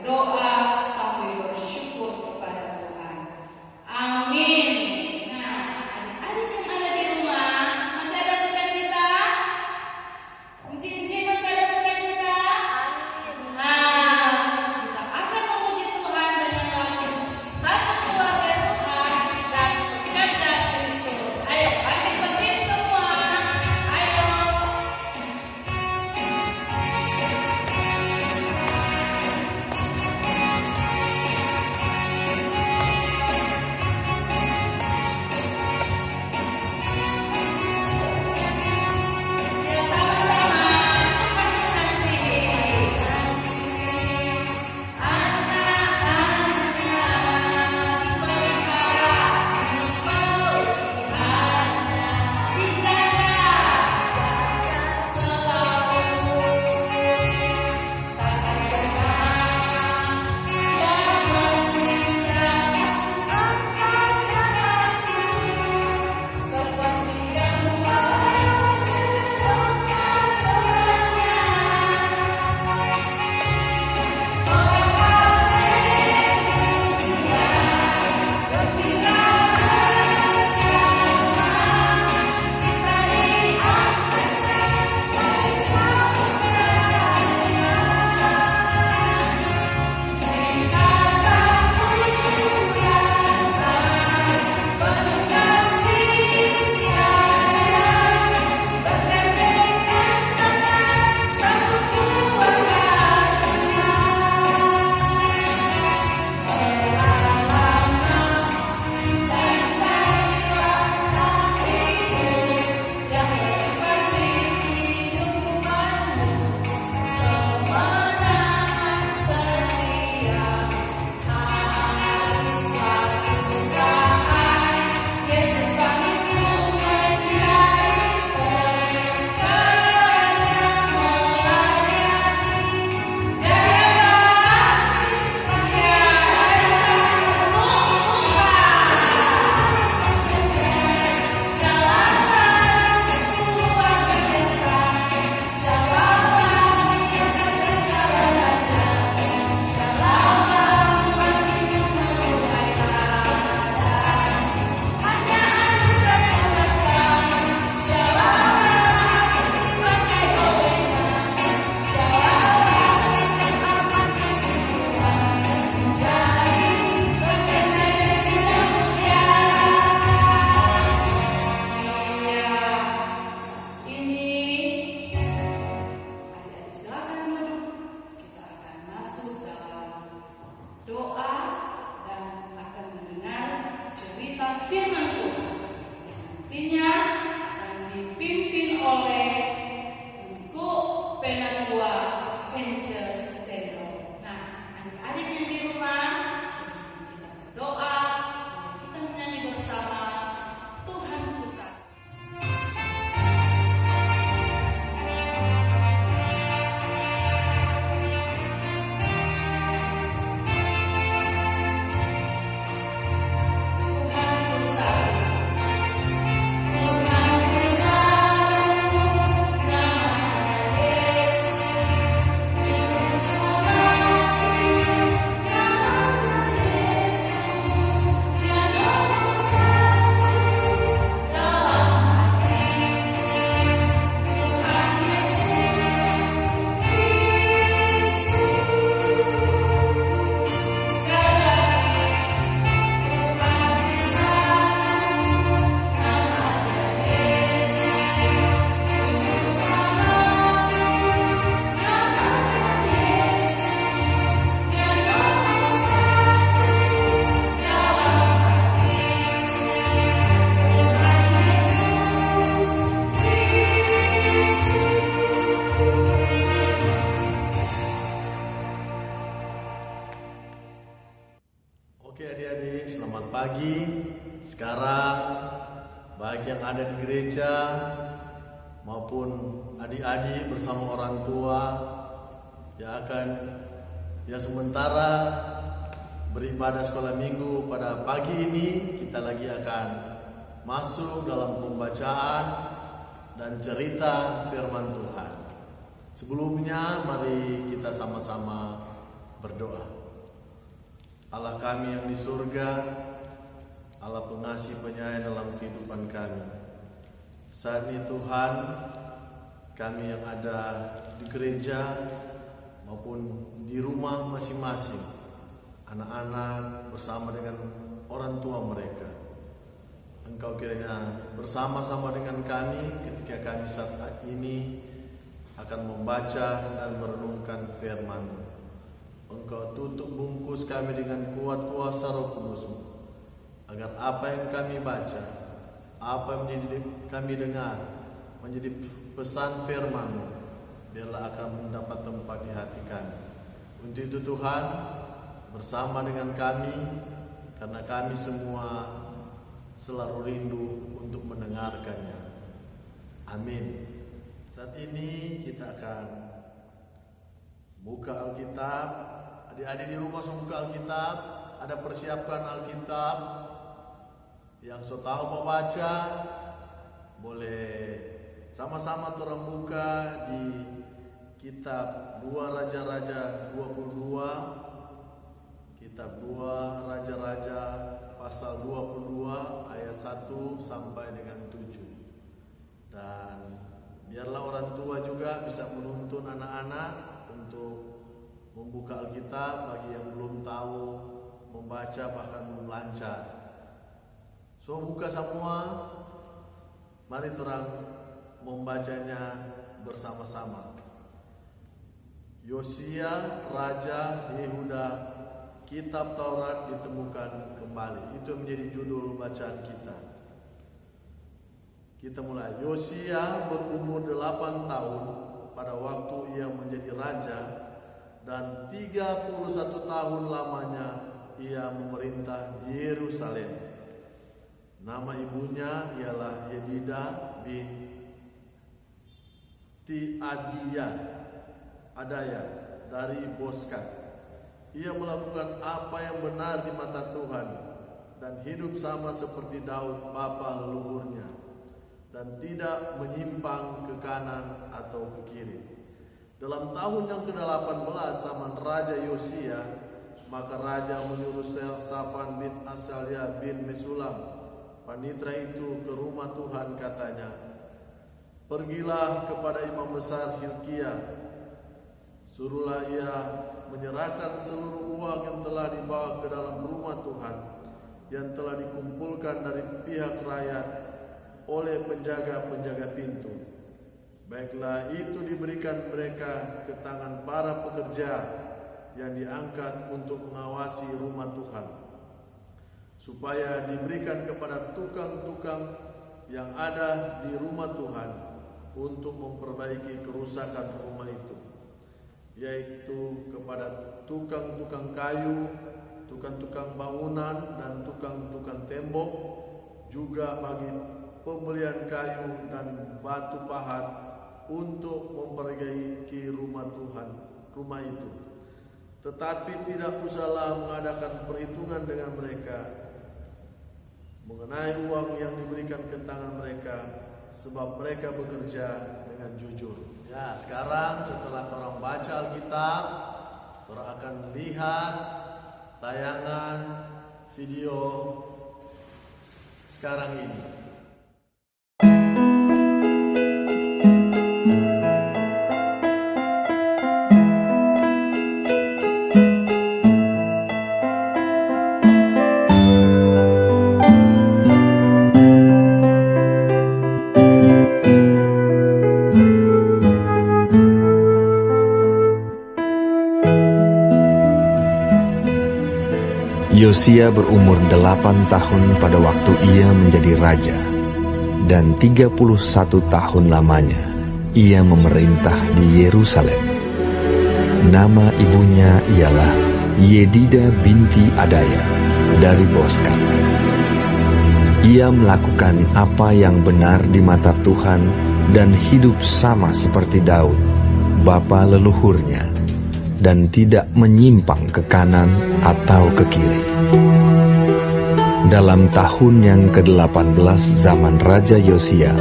berdoa sambil bersyukur kepada Tuhan. Amin. Nah, adik-adik yang ada di rumah, masih ada sukacita? Cincin masih ada sukacita? Nah, kita akan memuji Tuhan dengan lagu Satu Keluarga Tuhan dan Kekal Kristus. Ayo, bangkit berdiri semua. Ayo. Ya, sama-sama. Tuhan mengasihi. Anak-anaknya dipelihara, peliharaannya dijaga selalu. Takkan pernah yang meninggalkan anak-anakku, seperti kedua firman Tuhan nantinya akan dipimpin oleh Ibu Penatua Venture Seno. Nah, adik-adik yang di rumah, sebelum kita berdoa, mari kita menyanyi bersama Tuhan Pusat. Oke adik-adik, selamat pagi. Sekarang baik yang ada di gereja maupun adik-adik bersama orang tua yang akan sementara beribadah sekolah minggu pada pagi ini, kita lagi akan masuk dalam pembacaan dan cerita firman Tuhan. Sebelumnya mari kita sama-sama berdoa. Allah kami yang di surga, Allah pengasih penyayang dalam kehidupan kami. Saat ini Tuhan, kami yang ada di gereja maupun di rumah masing-masing, anak-anak bersama dengan orang tua mereka, Engkau kiranya bersama-sama dengan kami ketika kami saat ini akan membaca dan merenungkan firman-Mu. Engkau tutup bungkus kami dengan kuat kuasa Roh Kudus-Mu, agar apa yang kami baca, apa yang kami dengar, menjadi pesan firman-Mu, biarlah akan mendapat tempat di hati kami. Untuk itu Tuhan, bersama dengan kami, karena kami semua selalu rindu untuk mendengarkannya. Amin. Saat ini kita akan buka Alkitab. Adik-adik di rumah semua buka Alkitab. Ada persiapkan Alkitab. Yang so tahu membaca, boleh sama-sama turun buka di kitab 2 Raja-Raja 22. Kitab 2 Raja-Raja pasal 22 ayat 1 sampai dengan 7. Dan biarlah orang tua juga bisa menuntun anak-anak untuk membuka Alkitab bagi yang belum tahu membaca bahkan belum lancar. So buka semua, mari terang membacanya bersama-sama. Yosia Raja Yehuda, Kitab Taurat ditemukan kembali. Itu menjadi judul bacaan kita. Kita mulai. Yosia berumur 8 tahun pada waktu ia menjadi raja, dan 31 tahun lamanya ia memerintah Yerusalem. Nama ibunya ialah Yedida binti Adaya dari Boskat. Ia melakukan apa yang benar di mata Tuhan dan hidup sama seperti Daud bapa leluhurnya, dan tidak menyimpang ke kanan atau ke kiri. Dalam tahun yang ke-18 zaman Raja Yosia, maka Raja menyuruh Safan bin Asalia bin Mesulam, panitra itu, ke rumah Tuhan. Katanya, pergilah kepada imam besar Hilkia, suruhlah ia menyerahkan seluruh uang yang telah dibawa ke dalam rumah Tuhan, yang telah dikumpulkan dari pihak rakyat oleh penjaga-penjaga pintu. Baiklah itu diberikan mereka ke tangan para pekerja yang diangkat untuk mengawasi rumah Tuhan, supaya diberikan kepada tukang-tukang yang ada di rumah Tuhan untuk memperbaiki kerusakan rumah itu, yaitu kepada tukang-tukang kayu, tukang-tukang bangunan, dan tukang-tukang tembok, juga bagi pembelian kayu dan batu pahat untuk memperbaiki rumah Tuhan, rumah itu. Tetapi tidak usahlah mengadakan perhitungan dengan mereka mengenai uang yang diberikan ke tangan mereka, sebab mereka bekerja dengan jujur. Ya, sekarang setelah orang baca Alkitab, orang akan melihat tayangan video sekarang ini. Yosia berumur 8 tahun pada waktu ia menjadi raja, dan 31 tahun lamanya ia memerintah di Yerusalem. Nama ibunya ialah Yedida binti Adaya dari Boskat. Ia melakukan apa yang benar di mata Tuhan dan hidup sama seperti Daud, bapa leluhurnya, dan tidak menyimpang ke kanan atau ke kiri. Dalam tahun yang ke-18 zaman Raja Yosia,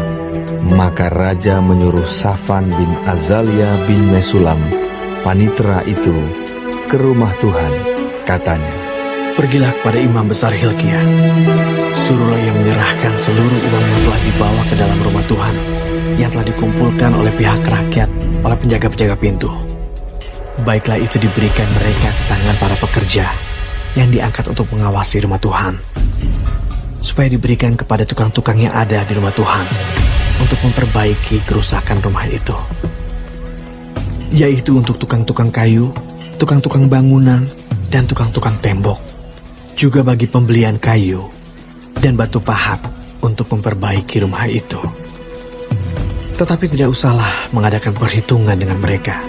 maka Raja menyuruh Safan bin Azalia bin Mesulam, panitra itu, ke rumah Tuhan. Katanya, Pergilah kepada imam besar Hilkiah. Suruhlah ia menyerahkan seluruh uang yang telah dibawa ke dalam rumah Tuhan, yang telah dikumpulkan oleh pihak rakyat, oleh penjaga-penjaga pintu. Baiklah itu diberikan mereka ke tangan para pekerja yang diangkat untuk mengawasi rumah Tuhan, supaya diberikan kepada tukang-tukang yang ada di rumah Tuhan untuk memperbaiki kerusakan rumah itu, yaitu untuk tukang-tukang kayu, tukang-tukang bangunan, dan tukang-tukang tembok, juga bagi pembelian kayu dan batu pahat untuk memperbaiki rumah itu. Tetapi tidak usahlah mengadakan perhitungan dengan mereka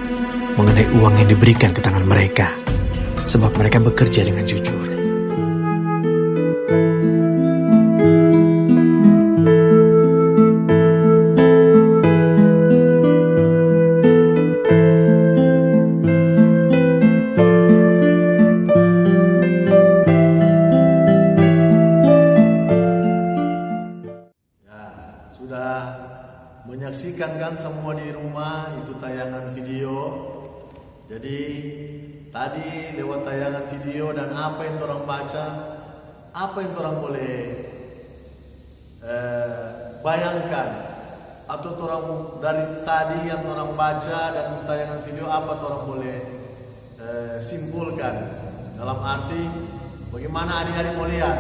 mengenai uang yang diberikan ke tangan mereka, sebab mereka bekerja dengan jujur. Menyaksikan kan semua di rumah itu tayangan video. Jadi tadi lewat tayangan video dan apa yang orang baca, apa yang orang boleh bayangkan, atau orang dari tadi yang orang baca dan tayangan video apa orang boleh simpulkan, dalam arti bagaimana adik-adik mau lihat.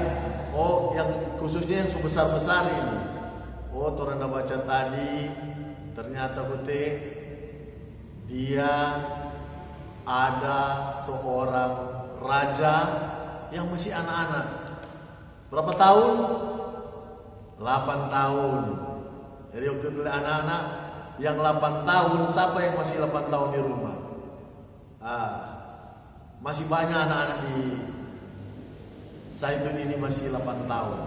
Oh, yang khususnya yang sebesar-besar ini. Oh, orang baca tadi ternyata betul dia ada seorang raja yang masih anak-anak. Berapa tahun? 8 tahun. Jadi waktu itu anak-anak yang 8 tahun, siapa yang masih 8 tahun di rumah? Masih banyak anak-anak di Zaitun ini masih 8 tahun.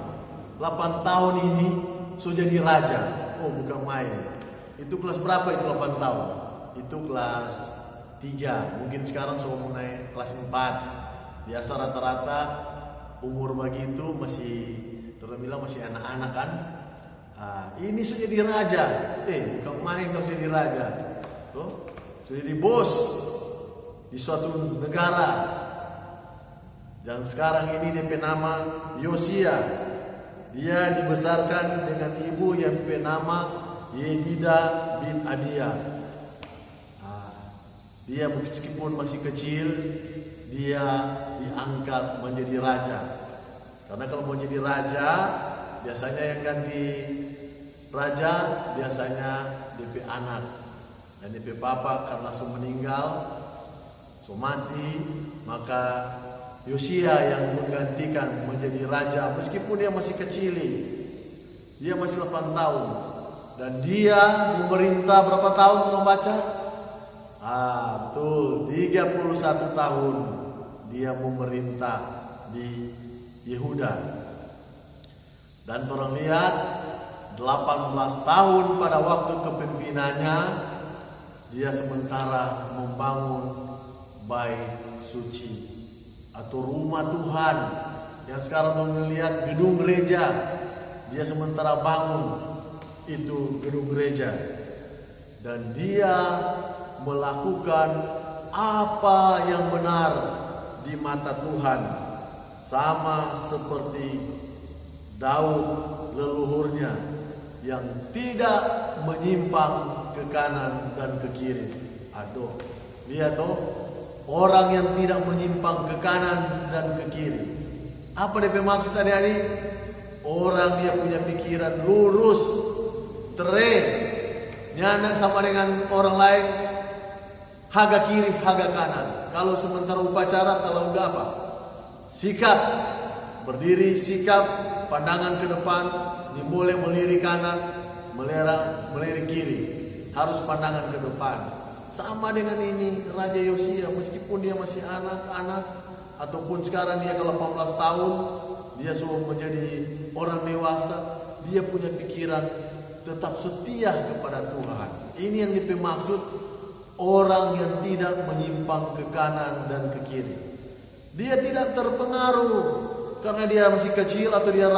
8 tahun ini sudah jadi raja. Oh, bukan main. Itu kelas berapa itu 8 tahun? Itu kelas 3. Mungkin sekarang sudah mulai kelas 4. Biasa rata-rata umur begitu masih, orang bilang masih anak-anak kan. Ini sudah jadi raja. Bukan main kalau jadi raja. Sudah jadi bos di suatu negara. Dan sekarang ini dia nama Yosia. Dia dibesarkan dengan ibu yang bernama Yedidah bin Adia. Dia meskipun masih kecil, dia diangkat menjadi raja. Karena kalau mau jadi raja, biasanya yang ganti raja biasanya DP anak. Dan DP papa karena sudah meninggal, sudah mati, maka Yosia yang menggantikan menjadi raja. Meskipun dia masih kecil, dia masih 8 tahun. Dan dia memerintah berapa tahun kalau baca? Betul, 31 tahun dia memerintah di Yehuda. Dan orang lihat 18 tahun pada waktu kepemimpinannya, dia sementara membangun bait suci atau rumah Tuhan yang sekarang orang lihat gedung gereja. Dia sementara bangun itu gedung gereja, dan dia melakukan apa yang benar di mata Tuhan, sama seperti Daud leluhurnya yang tidak menyimpang ke kanan dan ke kiri. Aduh, lihat orang yang tidak menyimpang ke kanan dan ke kiri. Apa dia maksud adik-adik? Orang dia punya pikiran lurus, nyanak sama dengan orang lain, haga kiri, haga kanan. Kalau sementara upacara, kalau udah apa? Sikap, berdiri, sikap, pandangan ke depan, dimulai melirik kanan, melirik kiri. Harus pandangan ke depan. Sama dengan ini Raja Yosia, meskipun dia masih anak-anak, ataupun sekarang dia ke 18 tahun, dia sudah menjadi orang dewasa, dia punya pikiran tetap setia kepada Tuhan. Ini yang dimaksud orang yang tidak menyimpang ke kanan dan ke kiri. Dia tidak terpengaruh karena dia masih kecil atau dia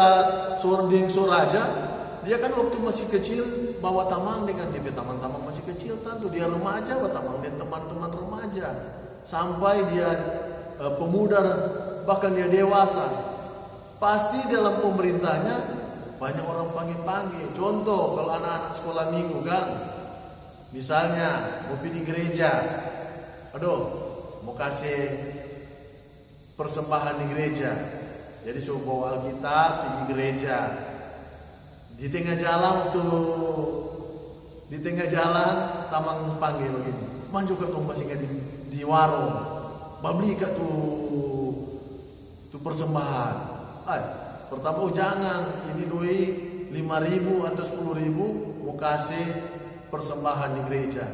seorang raja. Dia kan waktu masih kecil bawa tamang dengan dia teman-teman masih kecil, tentu dia remaja bawa tamang dengan teman-teman remaja, sampai dia pemuda, bahkan dia dewasa, pasti dalam pemerintahnya banyak orang panggil-panggil. Contoh kalau anak-anak sekolah minggu kan, misalnya mau pergi gereja, mau kasih persembahan di gereja, jadi coba bawa Alkitab pergi gereja. Di tengah jalan tamang panggil begini, manjo ke tuh masih di warung, babli ke tuh persembahan. Pertama jangan ini doi 5.000 atau 10.000 mau kasih persembahan di gereja.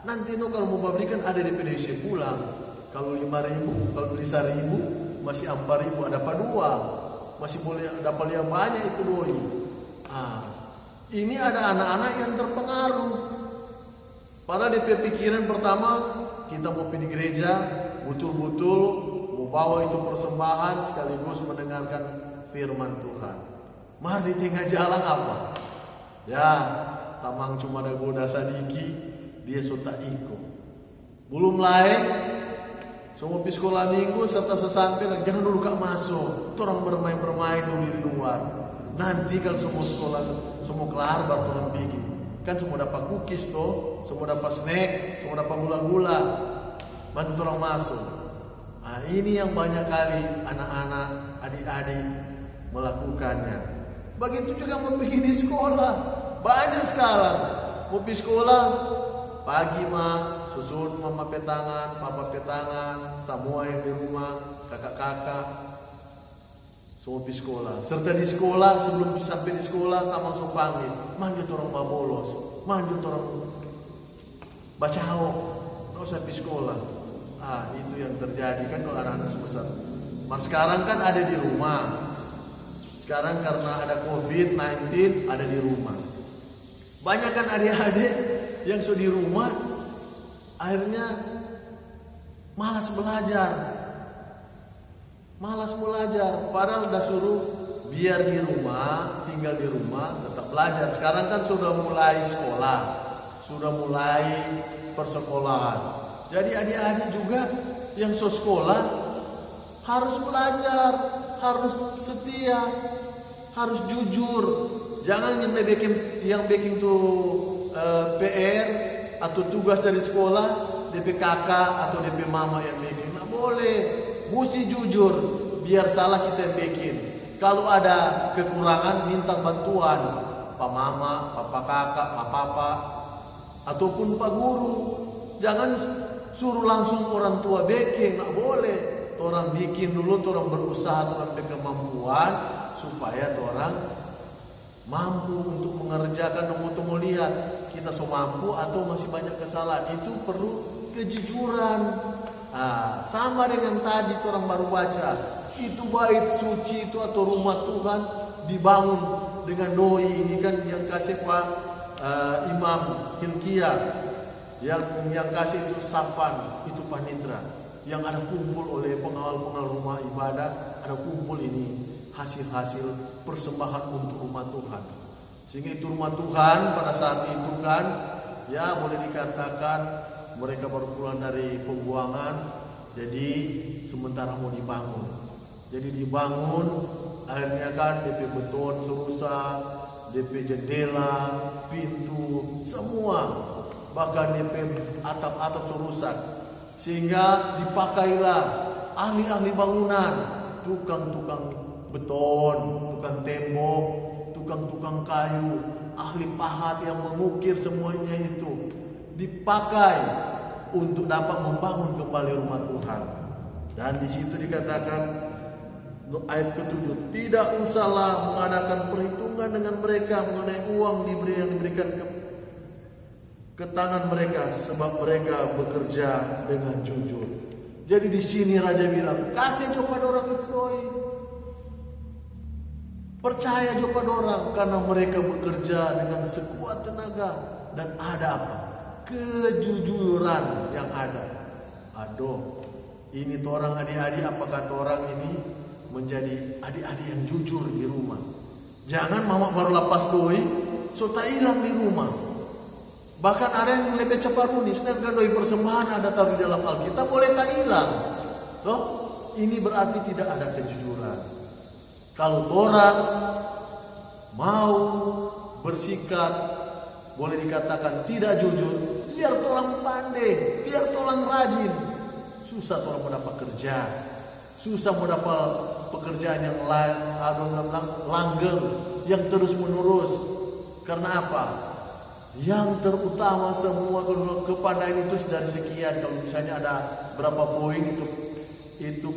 Nanti kalau mau babli kan ada di PDC pulang. Kalau 5.000, kalau beli 1.000 masih 4.000, ada apa dua, masih boleh dapat yang banyak itu doi. Ini ada anak-anak yang terpengaruh. Padahal di pikiran pertama kita mau pergi gereja, betul-betul mau bawa itu persembahan sekaligus mendengarkan firman Tuhan. Mari di tengah jalan apa? Ya, tamang cuma ada goda sadiki, dia sudah ikut. Belum lain, semua pergi sekolah minggu serta sesampai jangan dulu kak masuk. Orang bermain-bermain dulu di luar. Nanti kalau semua sekolah semua kelar baru orang bikin. Kan semua dapat cookies toh, semua dapat snack, semua dapat gula-gula. Bantu orang masuk. Ini yang banyak kali anak-anak, adik-adik melakukannya. Begitu juga mau pergi di sekolah. Banyak sekarang mau pergi sekolah pagi susun mama petangan, papa petangan, semua yang di rumah, kakak-kakak semua pergi sekolah. Serta di sekolah sebelum sampai di sekolah tak langsung panggil, manjut orang babolos, manjut orang bacao, nggak usah pergi sekolah. Itu yang terjadi kan kalau anak-anak sebesar. Sekarang kan ada di rumah. Sekarang karena ada COVID-19 ada di rumah. Banyak kan adik-adik yang sudah di rumah akhirnya malas belajar. Padahal udah suruh biar di rumah, tinggal di rumah, tetap belajar. Sekarang kan sudah mulai sekolah, sudah mulai persekolahan. Jadi adik-adik juga yang sekolah harus belajar, harus setia, harus jujur. Jangan yang bikin tuh PR atau tugas dari sekolah DP kakak atau DP mama yang bikin. Nggak boleh, mesti jujur. Biar salah kita yang bikin. Kalau ada kekurangan minta bantuan Pak Mama, Papa Kakak, Pak Papa ataupun Pak Guru. Jangan suruh langsung orang tua bikin, nggak boleh. Orang bikin dulu, orang berusaha, orang berkemampuan supaya orang mampu untuk mengerjakan. Untuk melihat kita mampu atau masih banyak kesalahan, itu perlu kejujuran. Sama dengan tadi orang baru baca, itu bait suci itu atau rumah Tuhan dibangun dengan doi. Ini kan yang kasih Pak Imam Hilkiah, yang kasih itu Safan, itu Panitra, yang ada kumpul oleh pengawal-pengawal rumah ibadah, ada kumpul ini hasil-hasil persembahan untuk rumah Tuhan. Sehingga itu rumah Tuhan pada saat itu kan, ya boleh dikatakan mereka baru pulang dari pembuangan, jadi sementara mau dibangun. Jadi dibangun, akhirnya kan DP beton serusak, DP jendela, pintu, semua. Bahkan DP atap-atap serusak. Sehingga dipakailah ahli-ahli bangunan, tukang-tukang beton, tukang tembok, tukang-tukang kayu, ahli pahat yang mengukir semuanya itu dipakai untuk dapat membangun kembali rumah Tuhan. Dan di situ dikatakan ayat ke-7, tidak usahlah mengadakan perhitungan dengan mereka mengenai uang yang diberikan ke tangan mereka, sebab mereka bekerja dengan jujur. Jadi di sini raja bilang, kasih kepada orang itu doi. Percaya kepada orang karena mereka bekerja dengan sekuat tenaga dan ada apa? Kejujuran yang ada. Ini tuh orang adik-adik, apa kata orang ini menjadi adik-adik yang jujur di rumah. Jangan mama baru lepas doi, so tak hilang di rumah. Bahkan ada yang lebih cepat runis, sedangkan doi persembahan ada taruh di dalam Alkitab boleh tak hilang. Toh, ini berarti tidak ada kejujuran. Kalau orang mau bersikap boleh dikatakan tidak jujur, biar orang pandai, biar orang rajin. Susah orang mendapat kerja, susah mendapat pekerjaan yang langgeng, yang terus menerus. Karena apa? Yang terutama semua kepandaian itu dari sekian. Kalau misalnya ada berapa poin itu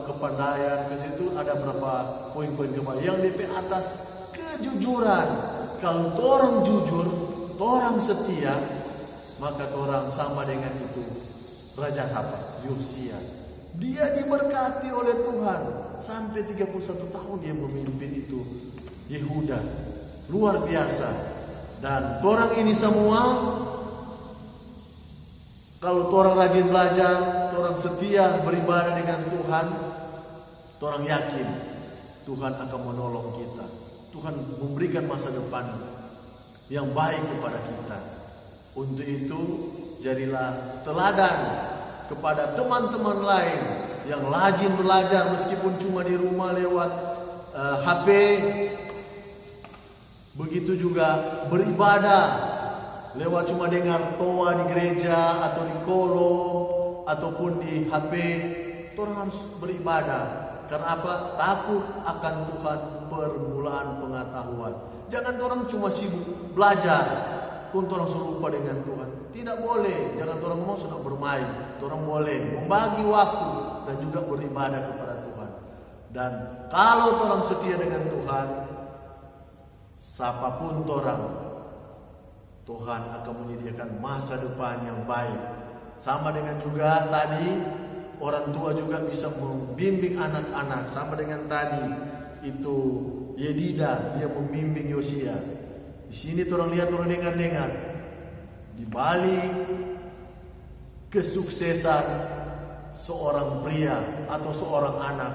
kepandaian, ke situ ada berapa poin-poin kepandaian. Yang DP atas kejujuran. Kalau orang jujur, orang setia, maka orang sama dengan itu Raja siapa? Yosia. Dia diberkati oleh Tuhan sampai 31 tahun dia memimpin itu Yehuda. Luar biasa. Dan orang ini semua, kalau orang rajin belajar, orang setia beribadah dengan Tuhan, orang yakin Tuhan akan menolong kita. Tuhan memberikan masa depan yang baik kepada kita. Untuk itu, jadilah teladan kepada teman-teman lain yang rajin belajar meskipun cuma di rumah lewat HP. Begitu juga beribadah lewat cuma dengar toa di gereja atau di kolom ataupun di HP. Orang harus beribadah. Karena apa? Takut akan Tuhan, permulaan pengetahuan. Jangan orang cuma sibuk belajar, pun orang serupa dengan Tuhan. Tidak boleh. Jangan orang ngomong sudah bermain. Orang boleh membagi waktu dan juga beribadah kepada Tuhan. Dan kalau orang setia dengan Tuhan, siapapun orang, Tuhan akan menyediakan masa depan yang baik. Sama dengan juga tadi, orang tua juga bisa membimbing anak-anak. Sama dengan tadi itu Yedida, dia membimbing Yosia. Di sini orang lihat, orang dengar di balik kesuksesan seorang pria atau seorang anak,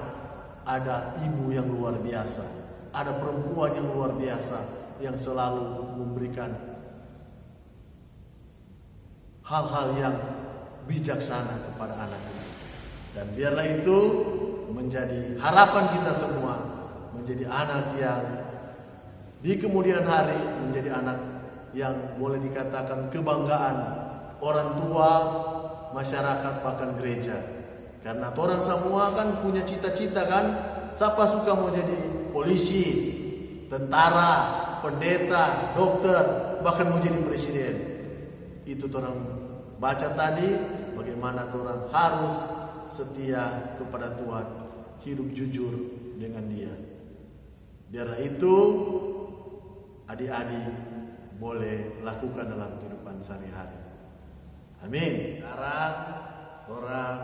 ada ibu yang luar biasa, ada perempuan yang luar biasa yang selalu memberikan hal-hal yang bijaksana kepada anaknya. Dan biarlah itu menjadi harapan kita semua, menjadi anak yang di kemudian hari menjadi anak yang boleh dikatakan kebanggaan orang tua, masyarakat, bahkan gereja. Karena orang semua kan punya cita-cita kan. Siapa suka mau jadi polisi, tentara, pendeta, dokter, bahkan mau jadi presiden. Itu orang baca tadi, bagaimana orang harus setia kepada Tuhan, hidup jujur dengan Dia. Biarlah itu adik-adik boleh lakukan dalam kehidupan sehari-hari. Amin. Sekarang orang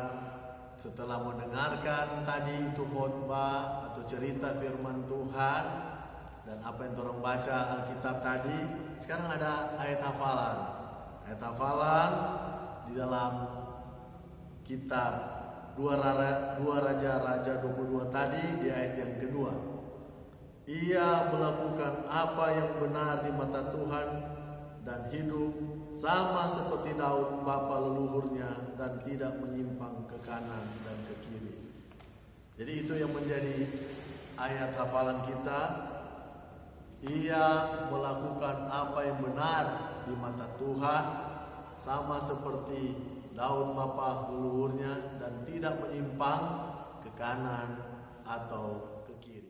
setelah mendengarkan tadi itu khotbah atau cerita firman Tuhan dan apa yang orang baca Alkitab tadi, sekarang ada ayat hafalan. Ayat hafalan di dalam kitab 2 Raja 22 tadi di ayat yang kedua. Ia melakukan apa yang benar di mata Tuhan dan hidup sama seperti Daud bapa leluhurnya dan tidak menyimpang ke kanan dan ke kiri. Jadi itu yang menjadi ayat hafalan kita. Ia melakukan apa yang benar di mata Tuhan sama seperti Daud bapa leluhurnya dan tidak menyimpang ke kanan atau ke kiri.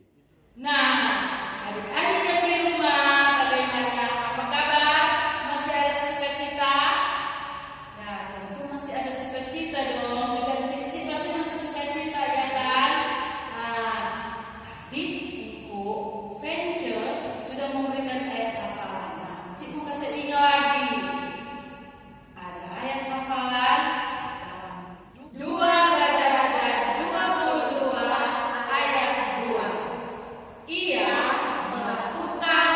Nah, adik-adik yang di rumah, bagaimana? Apa kabar? Masih ada sukacita? Ya, tentu masih ada sukacita dong. Juga Cici pasti masih sukacita, ya kan? Nah, tadi buku Venture sudah memberikan ayat hafalan. Nah, Cici mau kasih ingat lagi. Ada ayat hafalan 2 Raja-Raja 22 ayat 2. Ia melakukan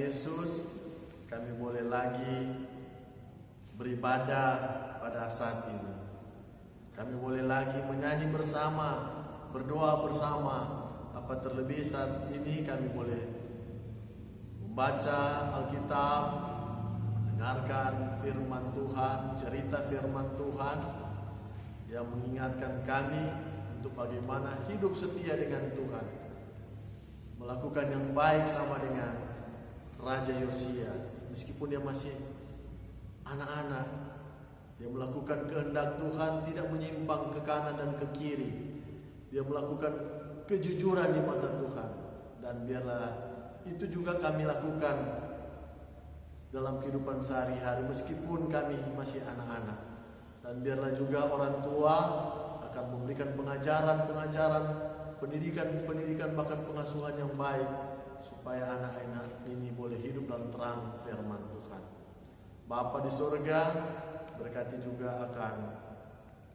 Yesus, kami boleh lagi beribadah pada saat ini. Kami boleh lagi menyanyi bersama, berdoa bersama. Apa terlebih saat ini kami boleh membaca Alkitab, mendengarkan firman Tuhan, cerita firman Tuhan yang mengingatkan kami untuk bagaimana hidup setia dengan Tuhan, melakukan yang baik sama dengan Raja Yosia. Meskipun dia masih anak-anak, dia melakukan kehendak Tuhan, tidak menyimpang ke kanan dan ke kiri. Dia melakukan kejujuran di mata Tuhan. Dan biarlah itu juga kami lakukan dalam kehidupan sehari-hari meskipun kami masih anak-anak. Dan biarlah juga orang tua akan memberikan pengajaran, pendidikan, bahkan pengasuhan yang baik supaya anak-anak ini boleh hidup dalam terang firman Tuhan. Bapa di surga, berkati juga akan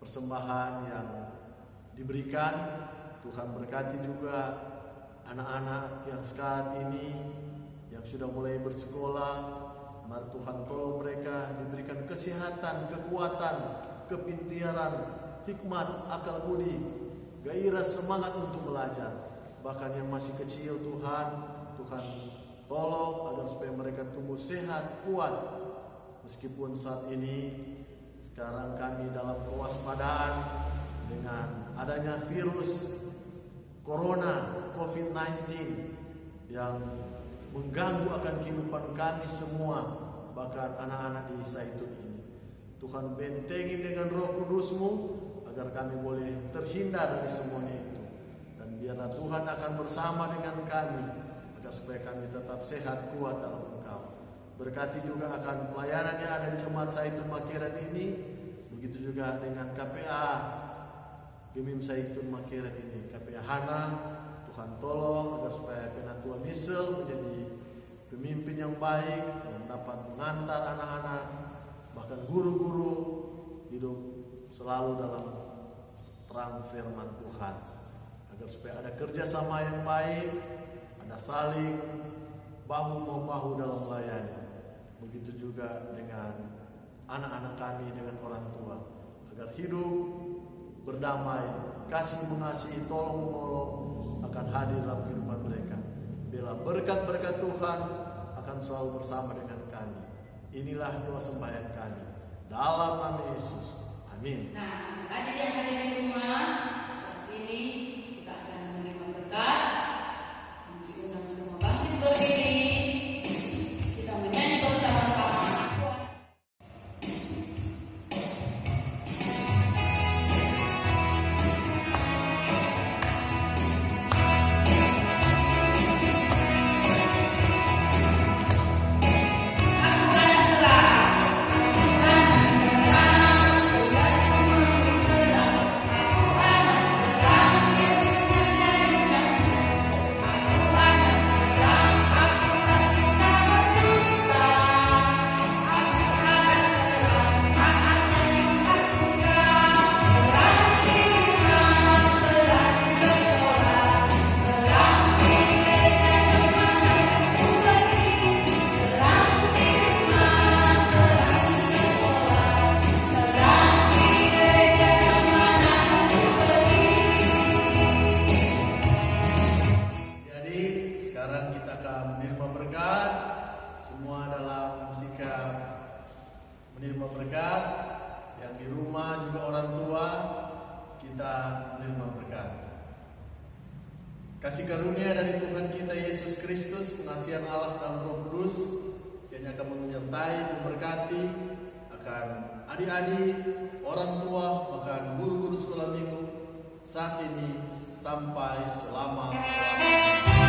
persembahan yang diberikan. Tuhan berkati juga anak-anak yang saat ini yang sudah mulai bersekolah. Mari Tuhan tolong mereka diberikan kesehatan, kekuatan, kepintaran, hikmat, akal budi, gairah semangat untuk belajar. Bahkan yang masih kecil Tuhan tolong agar supaya mereka tumbuh sehat, kuat. Meskipun saat ini sekarang kami dalam kewaspadaan dengan adanya virus Corona, COVID-19 yang mengganggu akan kehidupan kami semua, bahkan anak-anak di Zaitun ini. Tuhan bentengi dengan Roh Kudus-Mu agar kami boleh terhindar dari semuanya itu. Dan biarlah Tuhan akan bersama dengan kami agar supaya kami tetap sehat, kuat dalam Engkau. Berkati juga akan pelayanan yang ada di Jemaat Zaitun Makirat ini. Begitu juga dengan KPA Gemim Zaitun Makirat ini, KPA Hana. Tuhan tolong agar supaya Penatua Misel menjadi pemimpin yang baik, yang dapat mengantar anak-anak, bahkan guru-guru hidup selalu dalam terang firman Tuhan. Agar supaya ada kerjasama yang baik, ada saling bahu-membahu dalam melayani. Begitu juga dengan anak-anak kami, dengan orang tua, agar hidup berdamai, kasih mengasihi, tolong menolong akan hadir dalam kehidupan mereka. Bila berkat-berkat Tuhan akan selalu bersama dengan kami. Inilah doa sembahyang kami dalam nama Yesus. Amin. Nah, adik yang ada di rumah, saat ini kita akan menerima berkat. Puji undang semua bangkit berdiri. Kita menyanyi bersama-sama. Menerima berkat, yang di rumah juga orang tua kita menerima berkat. Kasih karunia dari Tuhan kita Yesus Kristus, pengasihan Allah dan Roh Kudus yang akan menyertai, memberkati akan adik-adik, orang tua, bahkan guru-guru sekolah minggu saat ini sampai selama-lamanya.